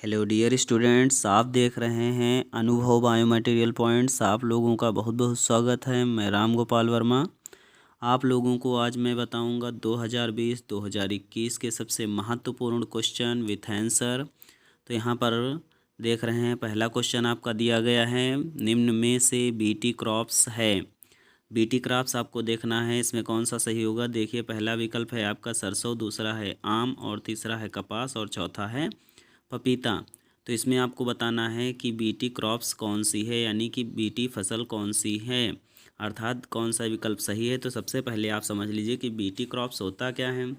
Hello dear students, आप देख रहे हैं अनुभव बायोमटेरियल पॉइंट्स। आप लोगों का बहुत बहुत स्वागत है। मैं राम गोपाल वर्मा। आप लोगों को आज मैं बताऊंगा 2020-2021 के सबसे महत्वपूर्ण क्वेश्चन विथ आंसर। तो यहाँ पर देख रहे हैं, पहला क्वेश्चन आपका दिया गया है, निम्न में से बीटी क्रॉप्स है। बीटी क्रॉप्स आपको देखना है, इसमें कौन सा सही होगा। देखिए, पहला विकल्प है आपका सरसों, दूसरा है आम और तीसरा है कपास और चौथा है पपीता। तो इसमें आपको बताना है कि बीटी क्रॉप्स कौन सी है, यानी कि बीटी फसल कौन सी है, अर्थात कौन सा विकल्प सही है। तो सबसे पहले आप समझ लीजिए कि बीटी क्रॉप्स होता क्या है।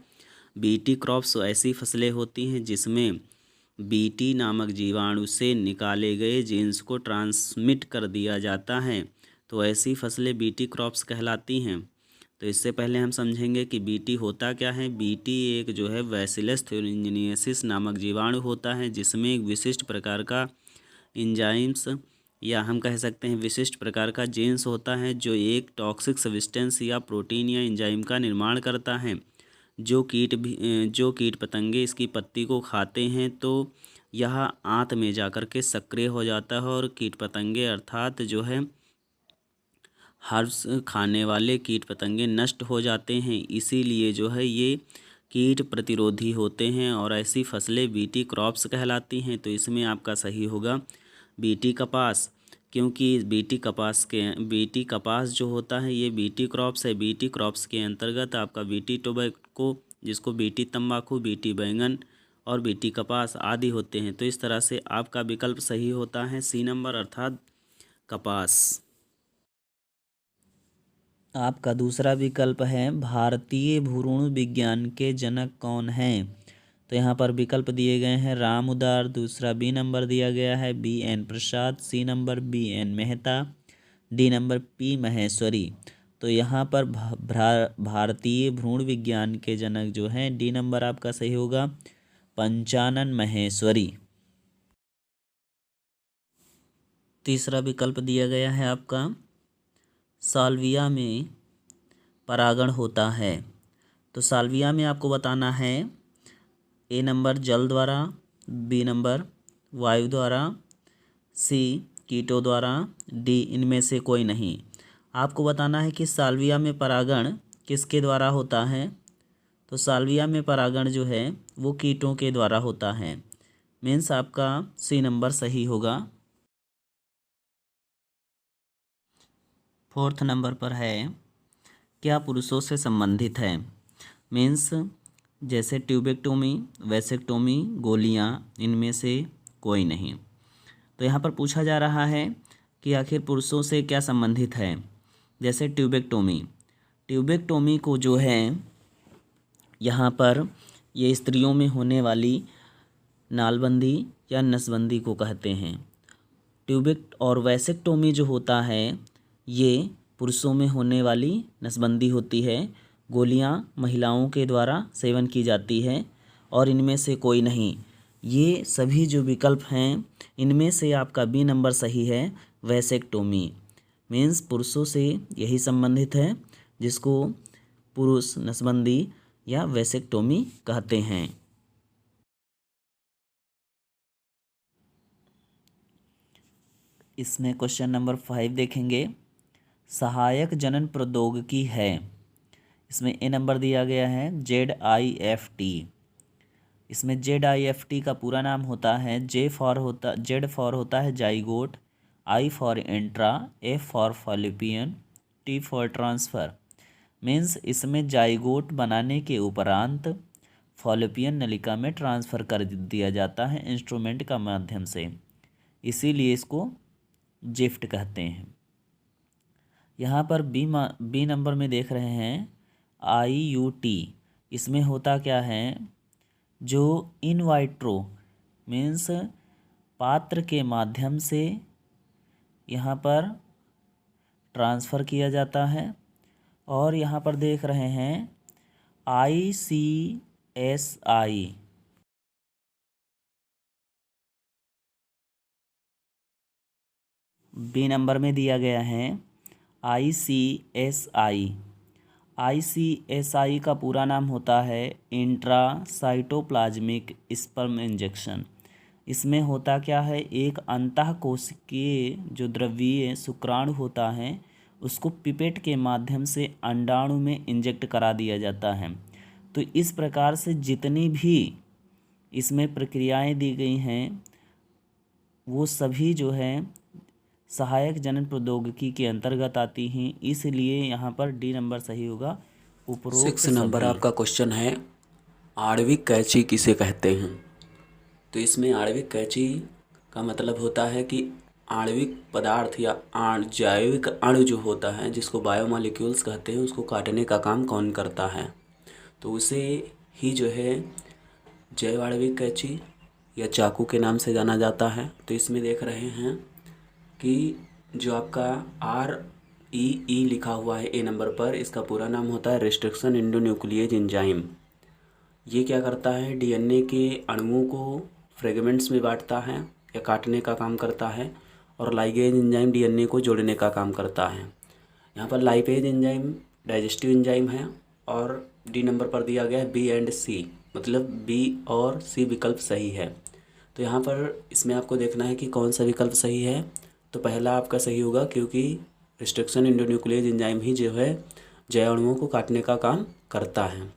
बीटी क्रॉप्स ऐसी फसलें होती हैं जिसमें बीटी नामक जीवाणु से निकाले गए जीन्स को ट्रांसमिट कर दिया जाता है। तो ऐसी फसलें बीटी क्रॉप्स कहलाती हैं। तो इससे पहले हम समझेंगे कि बीटी होता क्या है। बीटी एक जो है बैसिलस थ्यूरिंजिएसिस नामक जीवाणु होता है, जिसमें एक विशिष्ट प्रकार का एंजाइम्स या हम कह सकते हैं विशिष्ट प्रकार का जीन्स होता है, जो एक टॉक्सिक सब्सटेंस या प्रोटीन या एंजाइम का निर्माण करता है। जो कीट पतंगे इसकी पत्ती को खाते हैं तो यह आंत में जाकर के सक्रिय हो जाता है और कीट पतंगे अर्थात जो है हर्ब्स खाने वाले कीट पतंगे नष्ट हो जाते हैं। इसीलिए जो है ये कीट प्रतिरोधी होते हैं और ऐसी फसलें बीटी क्रॉप्स कहलाती हैं। तो इसमें आपका सही होगा बीटी कपास, क्योंकि बीटी कपास जो होता है ये बीटी क्रॉप्स है। बीटी क्रॉप्स के अंतर्गत आपका बीटी टोबैको, जिसको बीटी तंबाकू, बीटी बैंगन और बीटी कपास आदि होते हैं। तो इस तरह से आपका विकल्प सही होता है सी नंबर, अर्थात कपास। आपका दूसरा विकल्प है भारतीय भ्रूण विज्ञान के जनक कौन हैं। तो यहाँ पर विकल्प दिए गए हैं राम उदार, दूसरा बी नंबर दिया गया है B N Prasad, C number B N Mehta, D number P Maheshwari. तो यहाँ पर भारतीय भ्रूण विज्ञान के जनक जो हैं, डी नंबर आपका सही होगा पंचानन महेश्वरी। तीसरा विकल्प दिया गया है आपका साल्विया में परागण होता है। तो साल्विया में आपको बताना है ए नंबर जल द्वारा, बी नंबर वायु द्वारा, सी कीटों द्वारा, डी इनमें से कोई नहीं। आपको बताना है कि साल्विया में परागण किसके द्वारा होता है। तो साल्विया में परागण जो है वो कीटों के द्वारा होता है। मीन्स आपका सी नंबर सही होगा। फोर्थ नंबर पर है क्या पुरुषों से संबंधित है। मीन्स जैसे ट्यूबेक्टोमी, वैसेक्टोमी, गोलियां, इनमें से कोई नहीं। तो यहाँ पर पूछा जा रहा है कि आखिर पुरुषों से क्या संबंधित है। जैसे ट्यूबेक्टोमी को जो है यहाँ पर ये स्त्रियों में होने वाली नालबंदी या नसबंदी को कहते हैं। और वैसेक्टोमी जो होता है ये पुरुषों में होने वाली नसबंदी होती है। गोलियां महिलाओं के द्वारा सेवन की जाती है और इनमें से कोई नहीं। ये सभी जो विकल्प हैं इनमें से आपका बी नंबर सही है, वैसेक्टोमी। मीन्स पुरुषों से यही संबंधित है, जिसको पुरुष नसबंदी या वैसेक्टोमी कहते हैं। इसमें क्वेश्चन नंबर 5 देखेंगे, सहायक जनन प्रौद्योगिकी है। इसमें ए नंबर दिया गया है ZIFT। इसमें ZIFT का पूरा नाम होता है जेड फॉर होता है zygote, I for intra, F for fallopian, T for transfer. Means इसमें जाइगोट बनाने के उपरांत फॉलिपियन नलिका में ट्रांसफ़र कर दिया जाता है इंस्ट्रूमेंट का माध्यम से, इसीलिए इसको जिफ्ट कहते हैं। यहाँ पर बी नंबर में देख रहे हैं IUT। इसमें होता क्या है, जो इन वाइट्रो मीन्स पात्र के माध्यम से यहाँ पर ट्रांसफ़र किया जाता है। और यहाँ पर देख रहे हैं ICSI। बी नंबर में दिया गया है ICSI का पूरा नाम होता है इंट्रासाइटोप्लाज्मिक स्पर्म इंजेक्शन। इसमें होता क्या है, एक अंतःकोशिकीय जो द्रव्यीय शुक्राणु होता है उसको पिपेट के माध्यम से अंडाणु में इंजेक्ट करा दिया जाता है। तो इस प्रकार से जितनी भी इसमें प्रक्रियाएं दी गई हैं वो सभी जो है सहायक जनन प्रौद्योगिकी के अंतर्गत आती हैं, इसलिए यहाँ पर डी नंबर सही होगा। उपरोक्त 6 नंबर आपका क्वेश्चन है, आणविक कैंची किसे कहते हैं। तो इसमें आणविक कैंची का मतलब होता है कि आणविक पदार्थ या जैविक अणु जो होता है जिसको बायोमॉलिक्यूल्स कहते हैं उसको काटने का काम कौन करता है। तो उसे ही जो है जैव आणविक कैंची या चाकू के नाम से जाना जाता है। तो इसमें देख रहे हैं कि जो आपका REE लिखा हुआ है ए नंबर पर, इसका पूरा नाम होता है रिस्ट्रिक्शन एंडोन्यूक्लियेज एंजाइम। ये क्या करता है, DNA के अणुओं को फ्रेगमेंट्स में बांटता है या काटने का काम करता है, और लाइगेज एंजाइम DNA को जोड़ने का काम करता है। यहाँ पर लाइपेज एंजाइम डाइजेस्टिव एंजाइम है, और डी नंबर पर दिया गया है B एंड C, मतलब B और C विकल्प सही है। तो यहाँ पर इसमें आपको देखना है कि कौन सा विकल्प सही है। तो पहला आपका सही होगा, क्योंकि रिस्ट्रिक्शन एंडोन्यूक्लियेज एंजाइम ही जो है जैव अणुओं को काटने का काम करता है।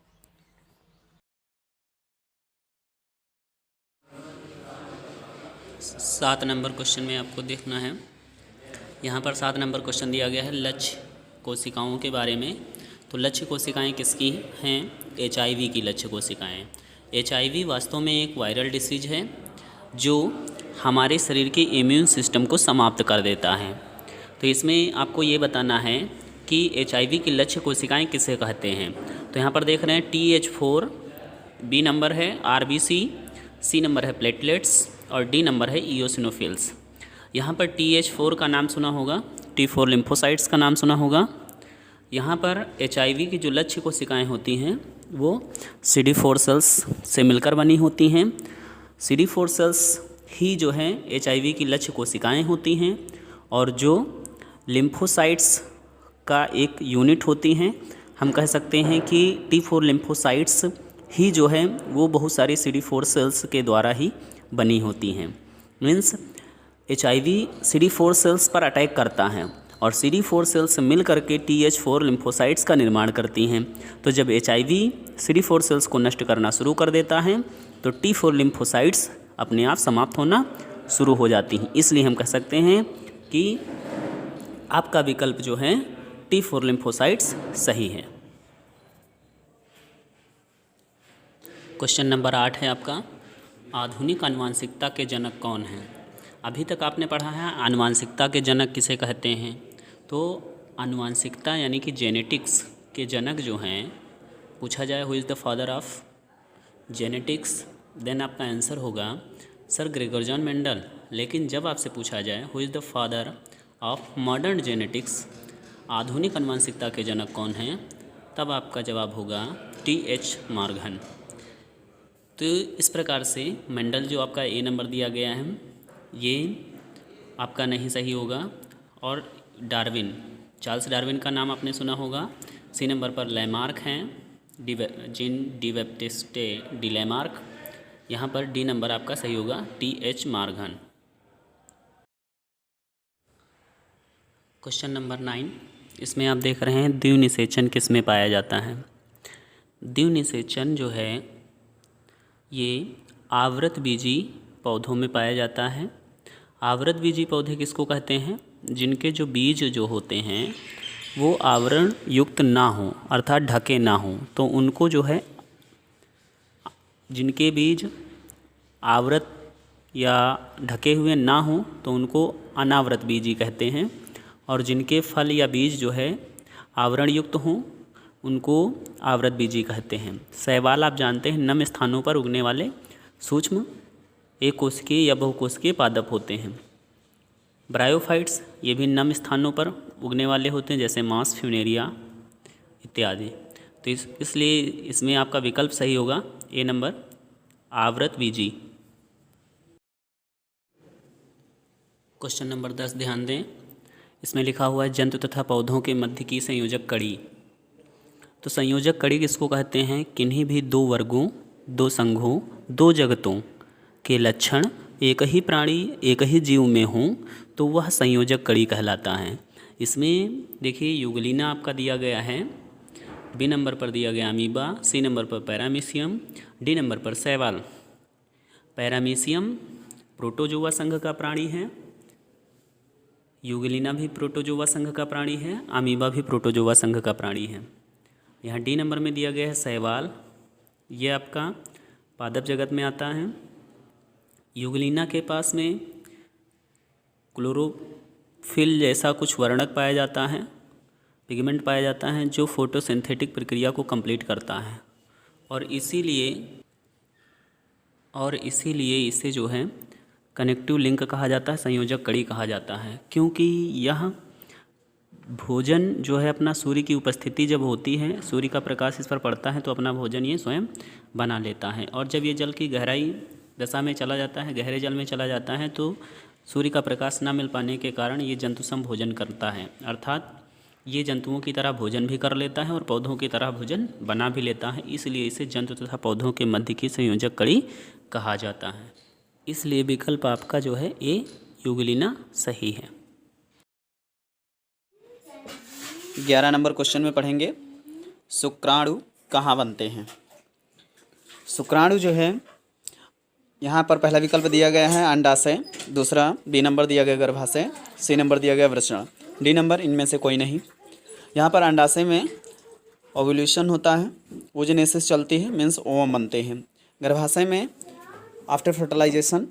सात नंबर क्वेश्चन में आपको देखना है, यहाँ पर 7 नंबर क्वेश्चन दिया गया है लक्ष्य कोशिकाओं के बारे में। तो लक्ष्य कोशिकाएं किसकी हैं, HIV की लक्ष्य कोशिकाएं। HIV वास्तव में एक वायरल डिसीज है जो हमारे शरीर के इम्यून सिस्टम को समाप्त कर देता है। तो इसमें आपको ये बताना है कि HIV की लक्ष्य कोशिकाएं किसे कहते हैं। तो यहाँ पर देख रहे हैं TH4, B नंबर है RBC, C नंबर है प्लेटलेट्स, और डी नंबर है इयोसिनोफिल्स। यहाँ पर TH4 का नाम सुना होगा, T4 लिम्फोसाइट्स का नाम सुना होगा। यहाँ पर HIV की जो लक्ष्य कोशिकाएं होती हैं वो CD4 सेल्स से मिलकर बनी होती हैं। CD4 सेल्स ही जो हैं HIV की लक्ष्य कोशिकाएं होती हैं, और जो लिम्फोसाइट्स का एक यूनिट होती हैं। हम कह सकते हैं कि T4 लिम्फोसाइट्स ही जो है वो बहुत सारी CD4 सेल्स के द्वारा ही बनी होती हैं। मीन्स HIV CD4 सेल्स पर अटैक करता है, और CD4 सेल्स मिल करके TH4 लिम्फोसाइट्स का निर्माण करती हैं। तो जब HIV CD4 सेल्स को नष्ट करना शुरू कर देता है तो T4 लिम्फोसाइट्स अपने आप समाप्त होना शुरू हो जाती हैं। इसलिए हम कह सकते हैं कि आपका विकल्प जो है T4 लिम्फोसाइट्स सही है। क्वेश्चन नंबर 8 है आपका, आधुनिक आनुवांशिकता के जनक कौन हैं। अभी तक आपने पढ़ा है आनुवांशिकता के जनक किसे कहते हैं। तो आनुवांशिकता यानी कि जेनेटिक्स के जनक जो हैं, पूछा जाए who is the father of genetics, then आपका आंसर होगा सर ग्रेगर जॉन मेंडल। लेकिन जब आपसे पूछा जाए who is the father of modern genetics, आधुनिक आनुवांशिकता के जनक कौन हैं, तब आपका जवाब होगा TH मॉर्गन। तो इस प्रकार से मेंडल जो आपका ए नंबर दिया गया है ये आपका नहीं सही होगा। और डार्विन, चार्ल्स डार्विन का नाम आपने सुना होगा। C नंबर पर लैमार्क हैं, gene D Baptiste D Lamarck. यहाँ पर डी नंबर आपका सही होगा TH मॉर्गन। क्वेश्चन नंबर 9, इसमें आप देख रहे हैं द्विनिषेचन किस में पाया जाता है। द्विनिषेचन जो है ये आवृतबीजी पौधों में पाया जाता है। आवृतबीजी पौधे किसको कहते हैं, जिनके जो बीज जो होते हैं वो आवरण युक्त ना हो, अर्थात ढके ना हो, तो उनको जो है, जिनके बीज आवृत या ढके हुए ना हो तो उनको अनावृत बीजी कहते हैं, और जिनके फल या बीज जो है आवरण युक्त हों उनको आवृत बीजी कहते हैं। शैवाल आप जानते हैं नम स्थानों पर उगने वाले सूक्ष्म एक कोशिकीय या बहुकोशिकीय पादप होते हैं। ब्रायोफाइट्स ये भी नम स्थानों पर उगने वाले होते हैं, जैसे मांस, फ्यूनेरिया इत्यादि। तो इसलिए इसमें आपका विकल्प सही होगा ए नंबर आवृत बीजी। क्वेश्चन नंबर 10 ध्यान दें, इसमें लिखा हुआ है जंतु तथा पौधों के मध्य की संयोजक कड़ी। तो संयोजक कड़ी किसको कहते हैं, किन्हीं भी दो वर्गों, दो संघों, दो जगतों के लक्षण एक ही प्राणी एक ही जीव में हो तो वह संयोजक कड़ी कहलाता है। इसमें देखिए यूगलिना आपका दिया गया है, बी नंबर पर दिया गया अमीबा, सी नंबर पर पैरामीशियम, डी नंबर पर शैवाल। पैरामीशियम प्रोटोजोआ संघ का प्राणी है, यूगलिना भी प्रोटोजोआ संघ का प्राणी है, अमीबा भी प्रोटोजोआ संघ का प्राणी है। यहाँ डी नंबर में दिया गया है शैवाल, ये आपका पादप जगत में आता है। यूगलिना के पास में क्लोरोफिल जैसा कुछ वर्णक पाया जाता है, पिगमेंट पाया जाता है जो फोटोसिंथेटिक प्रक्रिया को कंप्लीट करता है और इसीलिए इसे जो है कनेक्टिव लिंक कहा जाता है, संयोजक कड़ी कहा जाता है, क्योंकि यह भोजन जो है अपना सूर्य की उपस्थिति जब होती है, सूर्य का प्रकाश इस पर पड़ता है तो अपना भोजन ये स्वयं बना लेता है। और जब ये जल की गहराई दशा में चला जाता है, गहरे जल में चला जाता है, तो सूर्य का प्रकाश ना मिल पाने के कारण ये जंतुसम भोजन करता है, अर्थात ये जंतुओं की तरह भोजन भी कर लेता है और पौधों की तरह भोजन बना भी लेता है। इसलिए इसे जंतु तथा पौधों के मध्य की संयोजक कड़ी कहा जाता है। इसलिए विकल्प आपका जो है ए यूगलिना सही है। 11 नंबर क्वेश्चन में पढ़ेंगे शुक्राणु कहाँ बनते हैं। शुक्राणु जो है यहाँ पर पहला विकल्प दिया गया है अंडाशय, दूसरा बी नंबर दिया गया गर्भाशय, सी नंबर दिया गया वृषण, डी नंबर इनमें से कोई नहीं। यहाँ पर अंडाशय में ओव्यूलेशन होता है, ओजेनेसिस चलती है, मीन्स ओवम बनते हैं। गर्भाशय में आफ्टर फर्टिलाइजेशन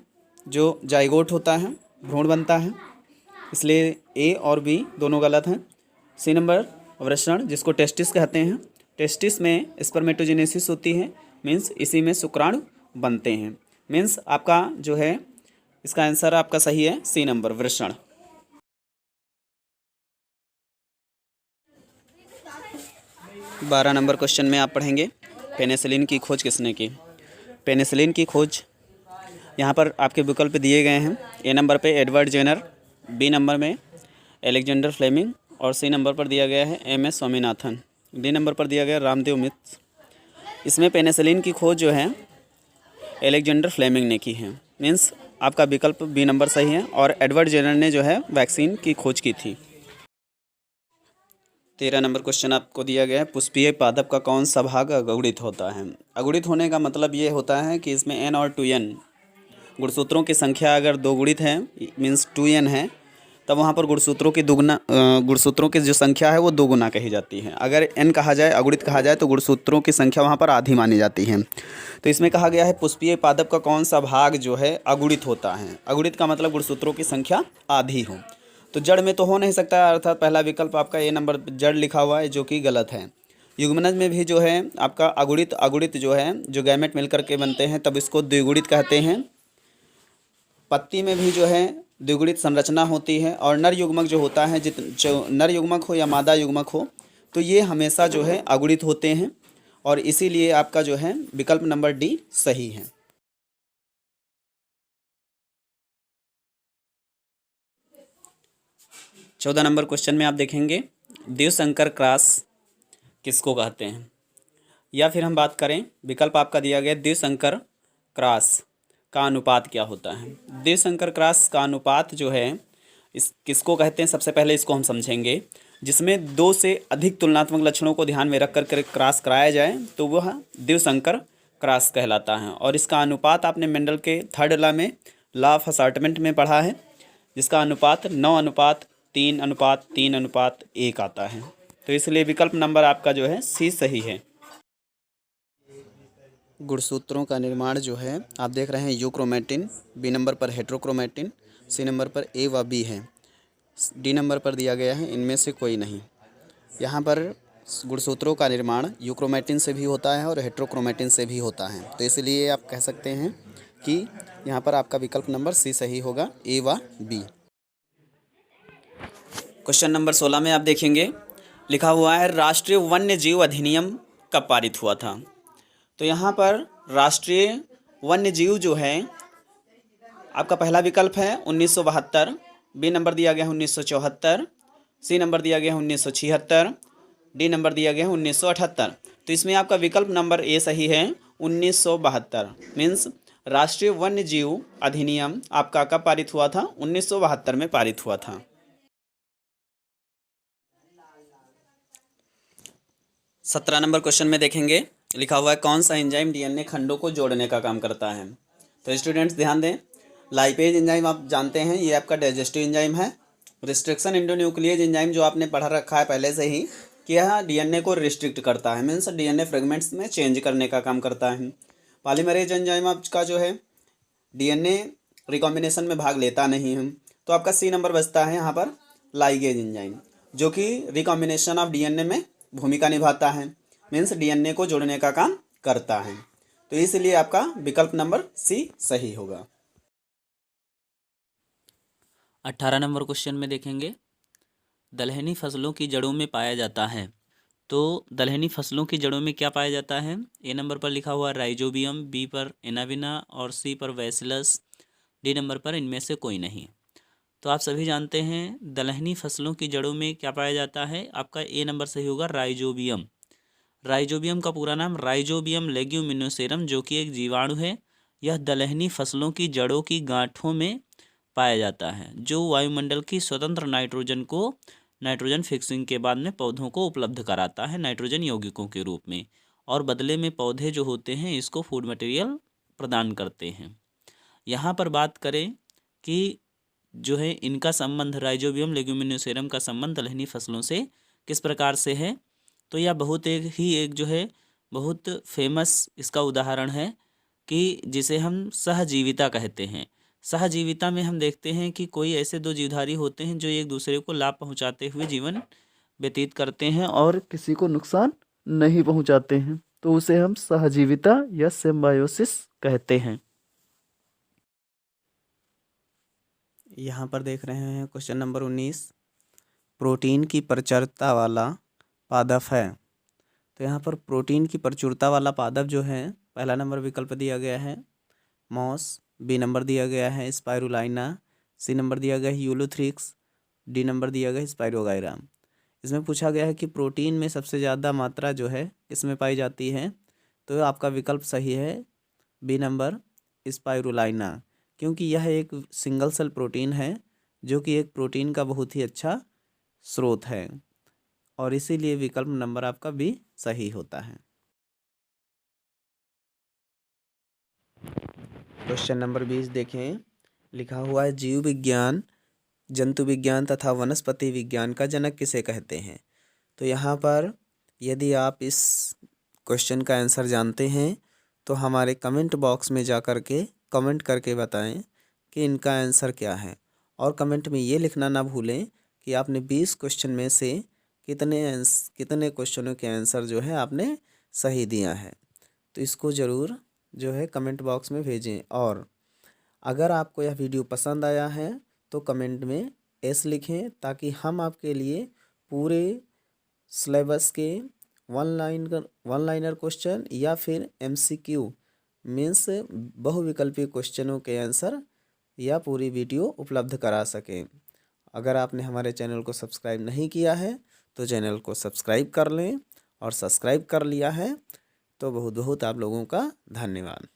जो जाइगोट होता है, भ्रूण बनता है, इसलिए ए और बी दोनों गलत हैं। सी नंबर वृषण जिसको टेस्टिस कहते हैं, टेस्टिस में स्पर्मेटोजेनेसिस होती है, मीन्स इसी में शुक्राणु बनते हैं। मीन्स आपका जो है इसका आंसर आपका सही है सी नंबर वृषण। 12 नंबर क्वेश्चन में आप पढ़ेंगे पेनिसिलिन की खोज किसने की। पेनिसिलिन की खोज यहाँ पर आपके विकल्प दिए गए हैं। ए नंबर पे एडवर्ड जेनर, बी नंबर में एलेक्जेंडर फ्लेमिंग और सी नंबर पर दिया गया है एम.एस. स्वामीनाथन, डी नंबर पर दिया गया रामदेव मित्र। इसमें पेनिसिलिन की खोज जो है एलेक्जेंडर फ्लेमिंग ने की है, मीन्स आपका विकल्प बी नंबर सही है। और एडवर्ड जेनर ने जो है वैक्सीन की खोज की थी। 13 नंबर क्वेश्चन आपको दिया गया है पुष्पीय पादप का कौन सा भाग अगुणित होता है। अगुणित होने का मतलब ये होता है कि इसमें एन और 2n गुणसूत्रों की संख्या अगर दो गुणित है, मीन्स 2n है, तब वहाँ पर गुणसूत्रों की जो संख्या है वो दो गुना कही जाती है। अगर n कहा जाए, अगुणित कहा जाए, तो गुणसूत्रों की संख्या वहाँ पर आधी मानी जाती है। तो इसमें कहा गया है पुष्पीय पादप का कौन सा भाग जो है अगुणित होता है। अगुणित का मतलब गुणसूत्रों की संख्या आधी हो, तो जड़ में तो हो नहीं सकता, अर्थात पहला विकल्प आपका ए नंबर जड़ लिखा हुआ है जो कि गलत है। युग्मनज में भी जो है आपका अगुणित जो है जो गैमेट मिलकर के बनते हैं तब इसको द्विगुणित कहते हैं। पत्ती में भी जो है द्विगुणित संरचना होती है। और नर युग्मक जो होता है, जो नर युग्मक हो या मादा युग्मक हो, तो ये हमेशा जो है अगुणित होते हैं और इसीलिए आपका जो है विकल्प नंबर डी सही है। चौदह नंबर क्वेश्चन में आप देखेंगे द्विसंकर क्रॉस किसको कहते हैं, या फिर हम बात करें विकल्प आपका दिया गया द्विसंकर क्रॉस का अनुपात क्या होता है। द्विसंकर क्रॉस का अनुपात जो है इस किसको कहते हैं, सबसे पहले इसको हम समझेंगे। जिसमें दो से अधिक तुलनात्मक लक्षणों को ध्यान में रख कर क्रॉस कराया जाए तो वह द्विसंकर क्रॉस कहलाता है। और इसका अनुपात आपने मेंडल के 3rd लॉ में लॉ ऑफ असॉर्टमेंट में पढ़ा है, जिसका अनुपात 9:3:3:1 आता है। तो इसलिए विकल्प नंबर आपका जो है सी सही है। गुणसूत्रों का निर्माण जो है आप देख रहे हैं यूक्रोमेटिन, बी नंबर पर हेट्रोक्रोमेटिन, सी नंबर पर ए व बी है, डी नंबर पर दिया गया है इनमें से कोई नहीं। यहाँ पर गुणसूत्रों का निर्माण यूक्रोमेटिन से भी होता है और हेट्रोक्रोमेटिन से भी होता है, तो इसलिए आप कह सकते हैं कि यहाँ पर आपका विकल्प नंबर सी सही होगा, ए व बी। क्वेश्चन नंबर 16 में आप देखेंगे लिखा हुआ है राष्ट्रीय वन्य जीव अधिनियम कब पारित हुआ था। तो यहाँ पर राष्ट्रीय वन्य जीव जो है आपका पहला विकल्प है 1972, बी नंबर दिया गया है 1974, सी नंबर दिया गया है 1976, डी नंबर दिया गया है 1978। तो इसमें आपका विकल्प नंबर ए सही है 1972, मीन्स राष्ट्रीय वन्य जीव अधिनियम आपका कब पारित हुआ था? 1972 में पारित हुआ था। 17 नंबर क्वेश्चन में देखेंगे, लिखा हुआ है कौन सा एंजाइम डीएनए खंडों को जोड़ने का काम करता है। तो स्टूडेंट्स ध्यान दें, लाइपेज एंजाइम आप जानते हैं, ये आपका डाइजेस्टिव एंजाइम है। रिस्ट्रिक्शन एंडोन्यूक्लियेज एंजाइम जो आपने पढ़ा रखा है पहले से ही कि यह डीएनए को रिस्ट्रिक्ट करता है, मीन्स डीएनए फ्रेगमेंट्स में चेंज करने का काम करता है। पॉलीमरेज एंजाइम आपका जो है डीएनए रिकॉम्बिनेशन में भाग लेता नहीं है। तो आपका सी नंबर बचता है यहाँ पर लाइगेज एंजाइम, जो कि रिकॉम्बिनेशन ऑफ डीएनए में भूमिका निभाता है, मीन्स डीएनए को जोड़ने का काम करता है। तो इसलिए आपका विकल्प नंबर सी सही होगा। 18 नंबर क्वेश्चन में देखेंगे, दलहनी फसलों की जड़ों में पाया जाता है। तो दलहनी फसलों की जड़ों में क्या पाया जाता है? ए नंबर पर लिखा हुआ राइजोबियम, बी पर एनाविना और सी पर वैसिलस, डी नंबर पर इनमें से कोई नहीं। तो आप सभी जानते हैं दलहनी फसलों की जड़ों में क्या पाया जाता है, आपका ए नंबर सही होगा राइजोबियम। राइजोबियम का पूरा नाम राइजोबियम लेग्यूमिनोसेरम, जो कि एक जीवाणु है। यह दलहनी फसलों की जड़ों की गांठों में पाया जाता है, जो वायुमंडल की स्वतंत्र नाइट्रोजन को नाइट्रोजन फिक्सिंग के बाद में पौधों को उपलब्ध कराता है नाइट्रोजन यौगिकों के रूप में, और बदले में पौधे जो होते हैं इसको फूड मटेरियल प्रदान करते हैं। यहाँ पर बात करें कि जो है इनका संबंध राइजोबियम लेग्यूमिनोसेरम का संबंध दलहनी फसलों से किस प्रकार से है, तो यह एक जो है बहुत फेमस इसका उदाहरण है कि जिसे हम सहजीविता कहते हैं। सहजीविता में हम देखते हैं कि कोई ऐसे दो जीवधारी होते हैं जो एक दूसरे को लाभ पहुंचाते हुए जीवन व्यतीत करते हैं और किसी को नुकसान नहीं पहुंचाते हैं, तो उसे हम सहजीविता या सिम्बायोसिस कहते हैं। यहाँ पर देख रहे हैं क्वेश्चन नंबर 19, प्रोटीन की प्रचुरता वाला पादप है। तो यहाँ पर प्रोटीन की प्रचुरता वाला पादप जो है, पहला नंबर विकल्प दिया गया है मॉस, बी नंबर दिया गया है स्पाइरुलाइना, सी नंबर दिया गया है यूलोथ्रिक्स, डी नंबर दिया गया है स्पाइरोगाइरा। इसमें पूछा गया है कि प्रोटीन में सबसे ज़्यादा मात्रा जो है किसमें पाई जाती है, तो आपका विकल्प सही है बी नंबर स्पाइरुलाइना, क्योंकि यह एक सिंगल सेल प्रोटीन है जो कि एक प्रोटीन का बहुत ही अच्छा स्रोत है, और इसीलिए विकल्प नंबर आपका बी सही होता है। क्वेश्चन नंबर 20 देखें, लिखा हुआ है जीव विज्ञान, जंतु विज्ञान तथा वनस्पति विज्ञान का जनक किसे कहते हैं। तो यहाँ पर यदि आप इस क्वेश्चन का आंसर जानते हैं तो हमारे कमेंट बॉक्स में जा कर के कमेंट करके बताएं कि इनका आंसर क्या है, और कमेंट में ये लिखना ना भूलें कि आपने 20 क्वेश्चन में से कितने क्वेश्चनों के आंसर जो है आपने सही दिया है। तो इसको ज़रूर जो है कमेंट बॉक्स में भेजें, और अगर आपको यह वीडियो पसंद आया है तो कमेंट में एस लिखें, ताकि हम आपके लिए पूरे सिलेबस के वन लाइनर क्वेश्चन या फिर MCQ मीन्स बहुविकल्पी क्वेश्चनों के आंसर या पूरी वीडियो उपलब्ध करा सकें। अगर आपने हमारे चैनल को सब्सक्राइब नहीं किया है तो चैनल को सब्सक्राइब कर लें, और सब्सक्राइब कर लिया है तो बहुत बहुत आप लोगों का धन्यवाद।